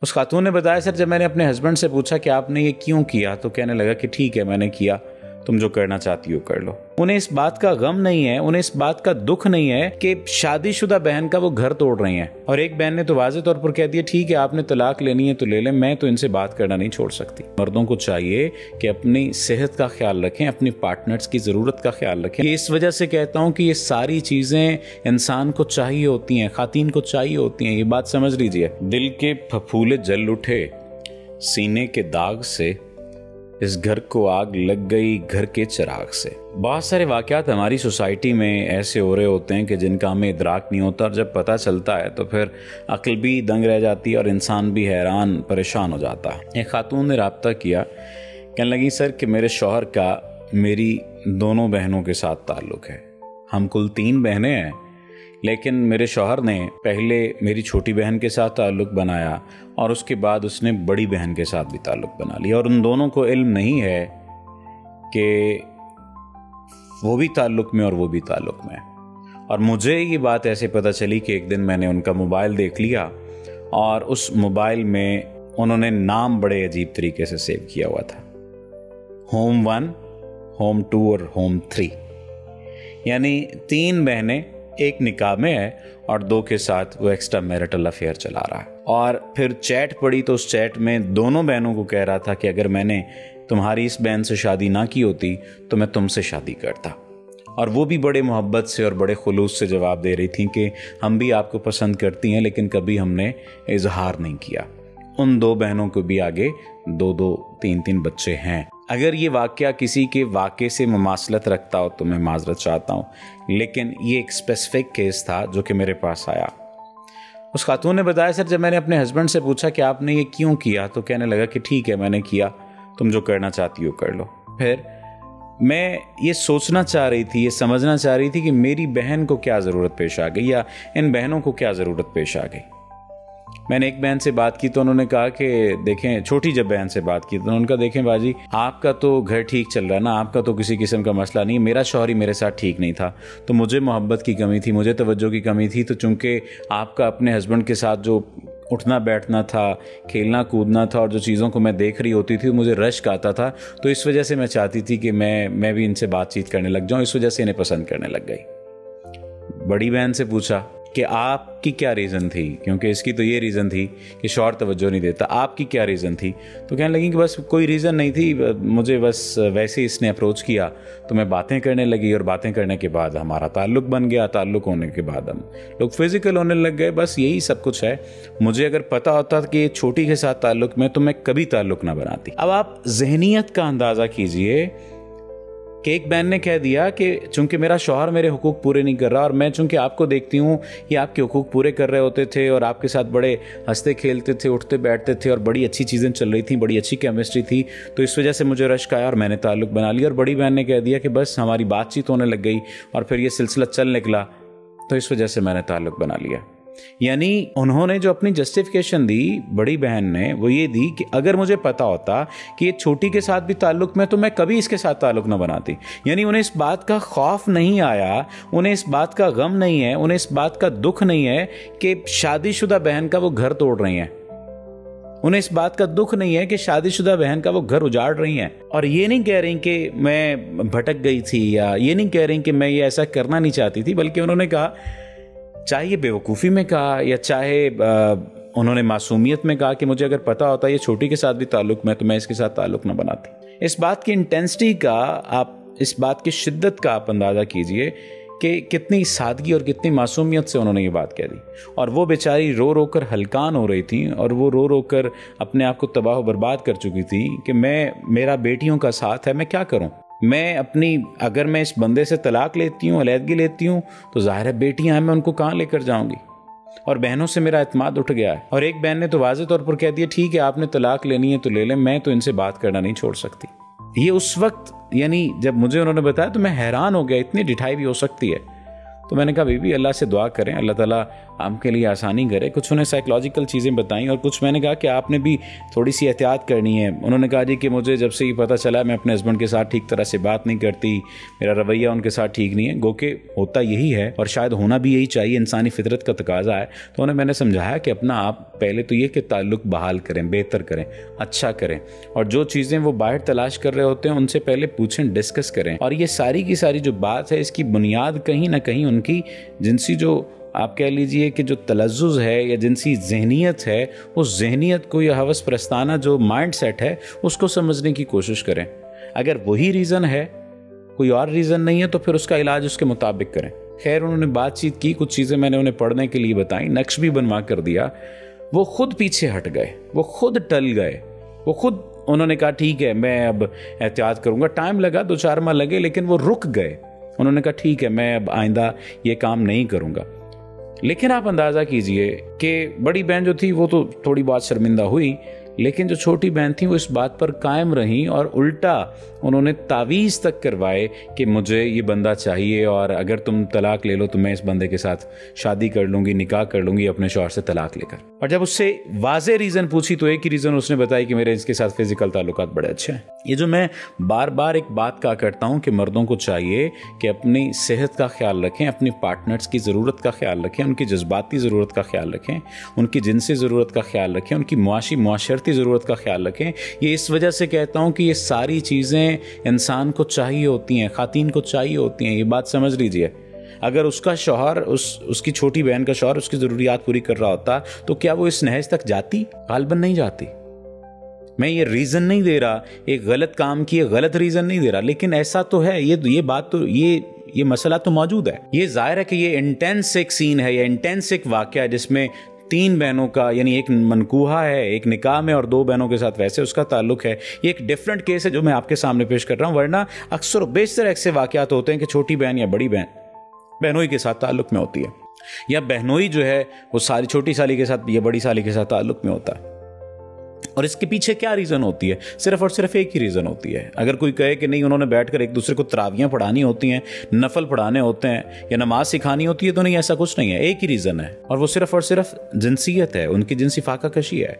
उस खातून ने बताया, सर जब मैंने अपने हस्बैंड से पूछा कि आपने ये क्यों किया, तो कहने लगा कि ठीक है मैंने किया, तुम जो करना चाहती हो कर लो। उन्हें इस बात का गम नहीं है, उन्हें इस बात का दुख नहीं है कि शादीशुदा बहन का वो घर तोड़ रही हैं। और एक बहन ने तो वाज़ेह तौर पर कह दिया, ठीक है आपने तलाक लेनी है तो ले लें, मैं तो इनसे बात करना नहीं छोड़ सकती। मर्दों को चाहिए कि अपनी सेहत का ख्याल रखें, अपनी पार्टनर्स की ज़रूरत का ख्याल रखें। इस वजह से कहता हूँ कि ये सारी चीज़ें इंसान को चाहिए होती हैं, खातीन को चाहिए होती हैं, ये बात समझ लीजिए। दिल के फफूले जल उठे सीने के दाग से, इस घर को आग लग गई घर के चिराग से। बहुत सारे वाक़यात हमारी सोसाइटी में ऐसे हो रहे होते हैं कि जिनका हमें इदराक नहीं होता, और जब पता चलता है तो फिर अक्ल भी दंग रह जाती है और इंसान भी हैरान परेशान हो जाता है। एक खातून ने रब्ता किया, कहने लगी सर कि मेरे शौहर का मेरी दोनों बहनों के साथ ताल्लुक़ है। हम कुल 3 बहनें हैं, लेकिन मेरे शौहर ने पहले मेरी छोटी बहन के साथ ताल्लुक़ बनाया और उसके बाद उसने बड़ी बहन के साथ भी ताल्लुक़ बना लिया, और उन दोनों को इल्म नहीं है कि वो भी ताल्लुक़ में और वो भी ताल्लुक़ में। और मुझे ये बात ऐसे पता चली कि एक दिन मैंने उनका मोबाइल देख लिया और उस मोबाइल में उन्होंने नाम बड़े अजीब तरीके से सेव किया हुआ था, होम 1, होम 2 और होम 3। यानी 3 बहनें एक निकाह में है और 2 के साथ वो एक्स्ट्रा मैरिटल अफेयर चला रहा है। और फिर चैट पड़ी तो उस चैट में दोनों बहनों को कह रहा था कि अगर मैंने तुम्हारी इस बहन से शादी ना की होती तो मैं तुमसे शादी करता। और वो भी बड़े मोहब्बत से और बड़े खुलूस से जवाब दे रही थी कि हम भी आपको पसंद करती हैं, लेकिन कभी हमने इजहार नहीं किया। उन 2 बहनों को भी आगे 2-2, 3-3 बच्चे हैं। अगर ये वाक़या किसी के वाक़े से मुमासलत रखता हो तो मैं माजरत चाहता हूँ, लेकिन ये एक स्पेसिफिक केस था जो कि मेरे पास आया। उस खातून ने बताया, सर जब मैंने अपने हस्बैंड से पूछा कि आपने ये क्यों किया, तो कहने लगा कि ठीक है मैंने किया, तुम जो करना चाहती हो कर लो। फिर मैं ये सोचना चाह रही थी, ये समझना चाह रही थी कि मेरी बहन को क्या ज़रूरत पेश आ गई या इन बहनों को क्या ज़रूरत पेश आ गई। मैंने एक बहन से बात की तो उन्होंने कहा कि देखें, छोटी जब बहन से बात की तो उन्होंने कहा देखें बाजी, आपका तो घर ठीक चल रहा है ना, आपका तो किसी किस्म का मसला नहीं है, मेरा शौहर ही मेरे साथ ठीक नहीं था, तो मुझे मोहब्बत की कमी थी, मुझे तवज्जो की कमी थी। तो चूंकि आपका अपने हस्बैंड के साथ जो उठना बैठना था, खेलना कूदना था और जो चीज़ों को मैं देख रही होती थी मुझे रश्क आता था, तो इस वजह से मैं चाहती थी कि मैं भी इनसे बातचीत करने लग जाऊँ, इस वजह से इन्हें पसंद करने लग गई। बड़ी बहन से पूछा कि आपकी क्या रीज़न थी, क्योंकि इसकी तो ये रीज़न थी कि शौहर तवज्जो नहीं देता, आपकी क्या रीज़न थी। तो कहने लगी कि बस कोई रीज़न नहीं थी, मुझे बस वैसे ही इसने अप्रोच किया तो मैं बातें करने लगी, और बातें करने के बाद हमारा ताल्लुक़ बन गया, ताल्लुक़ होने के बाद हम लोग फिज़िकल होने लग गए, बस यही सब कुछ है। मुझे अगर पता होता कि छोटी के साथ ताल्लुक़ में, तो मैं कभी ताल्लुक़ ना बनाती। अब आप जहनीत का अंदाज़ा कीजिए कि एक बहन ने कह दिया कि चूंकि मेरा शौहर मेरे हुकूक पूरे नहीं कर रहा, और मैं चूंकि आपको देखती हूँ ये आपके हुकूक पूरे कर रहे होते थे और आपके साथ बड़े हंसते खेलते थे, उठते बैठते थे और बड़ी अच्छी चीज़ें चल रही थी, बड़ी अच्छी केमिस्ट्री थी, तो इस वजह से मुझे रश्क आया और मैंने ताल्लुक़ बना लिया। और बड़ी बहन ने कह दिया कि बस हमारी बातचीत होने लग गई और फिर ये सिलसिला चल निकला, तो इस वजह से मैंने ताल्लुक़ बना लिया। यानी उन्होंने जो अपनी जस्टिफिकेशन दी बड़ी बहन ने, वो ये दी कि अगर मुझे पता होता कि ये छोटी के साथ भी ताल्लुक़ में, तो मैं कभी इसके साथ ताल्लुक़ ना बनाती। यानी उन्हें इस बात का खौफ नहीं आया, उन्हें इस बात का गम नहीं है, उन्हें इस बात का दुख नहीं है कि शादीशुदा बहन का वो घर तोड़ रही हैं। उन्हें इस बात का दुख नहीं है कि शादीशुदा बहन का वो घर उजाड़ रही हैं। और ये नहीं कह रही कि मैं भटक गई थी, या ये नहीं कह रही कि मैं ये ऐसा करना नहीं चाहती थी, बल्कि उन्होंने कहा, चाहे बेवकूफ़ी में कहा या चाहे उन्होंने मासूमियत में कहा कि मुझे अगर पता होता ये छोटी के साथ भी ताल्लुक़ में, तो मैं इसके साथ ताल्लुक़ ना बनाती। इस बात की इंटेंसिटी का, आप इस बात की शिद्दत का आप अंदाज़ा कीजिए कि कितनी सादगी और कितनी मासूमियत से उन्होंने ये बात कह दी। और वो बेचारी रो रो कर हलकान हो रही थी, और वो रो रो कर अपने आप को तबाह बर्बाद कर चुकी थी कि मेरा बेटियों का साथ है, मैं क्या करूँ। अगर मैं इस बंदे से तलाक लेती हूँ, अलहदगी लेती हूँ, तो ज़ाहिर है बेटियां हैं, मैं उनको कहाँ लेकर जाऊंगी। और बहनों से मेरा एतमाद उठ गया है। और एक बहन ने तो वाज़ेह तौर पर कह दिया, ठीक है आपने तलाक लेनी है तो ले लें, मैं तो इनसे बात करना नहीं छोड़ सकती। ये उस वक्त, यानी जब मुझे उन्होंने बताया तो मैं हैरान हो गया, इतनी डिठाई भी हो सकती है। तो मैंने कहा बीबी अल्लाह से दुआ करें, अल्लाह ताला आपके लिए आसानी करे। कुछ उन्हें साइकोलॉजिकल चीज़ें बताई और कुछ मैंने कहा कि आपने भी थोड़ी सी एहतियात करनी है। उन्होंने कहा जी कि मुझे जब से ये पता चला मैं अपने हस्बैंड के साथ ठीक तरह से बात नहीं करती, मेरा रवैया उनके साथ ठीक नहीं है। गो के होता यही है और शायद होना भी यही चाहिए, इंसानी फितरत का तकाजा है। तो उन्हें मैंने समझाया कि अपना आप पहले तो ये कि ताल्लुक़ बहाल करें, बेहतर करें, अच्छा करें, और जो चीज़ें वो बाहर तलाश कर रहे होते हैं उनसे पहले पूछें, डिस्कस करें। और ये सारी की सारी जो बात है इसकी बुनियाद कहीं ना कहीं उनकी जिनसी जो आप कह लीजिए कि जो तलज़्ज़ुज़ है या जिनसी जहनीत है, उस जहनीत को या हवस प्रस्ताना जो माइंड सेट है उसको समझने की कोशिश करें। अगर वही रीज़न है, कोई और रीज़न नहीं है, तो फिर उसका इलाज उसके मुताबिक करें। खैर उन्होंने बातचीत की, कुछ चीज़ें मैंने उन्हें पढ़ने के लिए बताई, नक्श भी बनवा कर दिया। वो खुद पीछे हट गए, वो खुद टल गए, वो खुद उन्होंने कहा ठीक है मैं अब एहतियात करूँगा। टाइम लगा, 2-4 माह लगे, लेकिन वो रुक गए। उन्होंने कहा ठीक है मैं अब आइंदा ये काम नहीं करूँगा। लेकिन आप अंदाज़ा कीजिए कि बड़ी बहन जो थी वो तो थोड़ी बहुत शर्मिंदा हुई, लेकिन जो छोटी बहन थी वो इस बात पर कायम रहीं और उल्टा उन्होंने तावीज़ तक करवाए कि मुझे ये बंदा चाहिए और अगर तुम तलाक ले लो तो मैं इस बंदे के साथ शादी कर लूँगी, निकाह कर लूँगी अपने शौहर से तलाक लेकर। और जब उससे वाज़े रीज़न पूछी तो एक ही रीज़न उसने बताया कि मेरे इसके साथ फिजिकल ताल्लुकात बड़े अच्छे हैं। ये जो मैं बार बार एक बात कहा करता हूँ कि मर्दों को चाहिए कि अपनी सेहत का ख्याल रखें, अपनी पार्टनर्स की ज़रूरत का ख्याल रखें, उनकी जज्बाती ज़रूरत का ख्याल रखें, उनकी जिनसी ज़रूरत का ख्याल रखें, उनकी मुआशरती ज़रूरत का ख्याल रखें। ये इस वजह से कहता हूँ कि ये सारी चीज़ें इंसान को चाहिए होती हैं, खातीन को चाहिए होती हैं। ये बात समझ लीजिए। अगर उसका शौहर उसकी छोटी बहन का शौहर उसकी ज़रूरियात पूरी कर रहा होता तो क्या वो इस नहज तक जाती? गालबन नहीं जाती। मैं ये रीज़न नहीं दे रहा, एक गलत काम की गलत रीज़न नहीं दे रहा, लेकिन ऐसा तो है, ये बात तो ये मसला तो मौजूद है। ये जाहिर है कि ये इंटेंस एक सीन है या इंटेंस एक वाक़या है जिसमें 3 बहनों का, यानी एक मनकूहा है, एक निकाह में और 2 बहनों के साथ वैसे उसका ताल्लुक है। ये एक डिफरेंट केस है जो मैं आपके सामने पेश कर रहा हूँ, वरना अक्सर बेशतर ऐसे वाक़यात होते हैं कि छोटी बहन या बड़ी बहन बहनोई के साथ ताल्लुक में होती है, या बहनोई जो है वो सारी छोटी साली के साथ या बड़ी साली के साथ ताल्लुक में होता है। और इसके पीछे क्या रीज़न होती है? सिर्फ और सिर्फ एक ही रीज़न होती है। अगर कोई कहे कि नहीं उन्होंने बैठकर एक दूसरे को तरावियाँ पढ़ानी होती हैं, नफल पढ़ाने होते हैं या नमाज सिखानी होती है, तो नहीं, ऐसा कुछ नहीं है। एक ही रीज़न है और वो सिर्फ और सिर्फ जिनसियत है, उनकी जिनसी फाकाकशी है।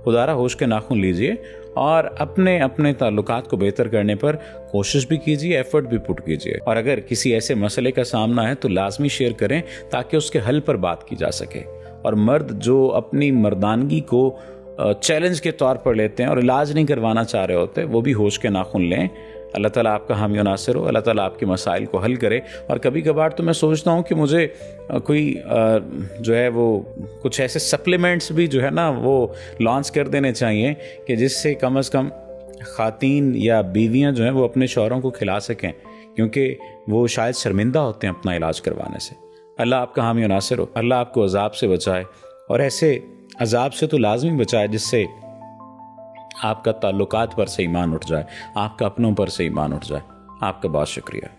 खुदारा होश के नाखून लीजिए और अपने अपने ताल्लुकात को बेहतर करने पर कोशिश भी कीजिए, एफर्ट भी पुट कीजिए। और अगर किसी ऐसे मसले का सामना है तो लाजमी शेयर करें ताकि उसके हल पर बात की जा सके। और मर्द जो अपनी मर्दानगी को चैलेंज के तौर पर लेते हैं और इलाज नहीं करवाना चाह रहे होते, वो भी होश के नाखून लें। अल्लाह ताला आपका हामी नासिर हो, अल्लाह ताला आपके मसाइल को हल करे। और कभी कभार तो मैं सोचता हूँ कि मुझे कोई जो है वो कुछ ऐसे सप्लीमेंट्स भी जो है ना वो लॉन्च कर देने चाहिए कि जिससे कम से कम ख़ातीन या बीवियाँ जो हैं वो अपने शौहरों को खिला सकें, क्योंकि वो शायद शर्मिंदा होते हैं अपना इलाज करवाने से। अल्लाह आपका हामी नासिर हो, अल्लाह आपको अजाब से बचाए, और ऐसे अजाब से तो लाजमी बचाए जिससे आपका ताल्लुकात पर से ईमान उठ जाए, आपका अपनों पर से ईमान उठ जाए। आपका बहुत शुक्रिया।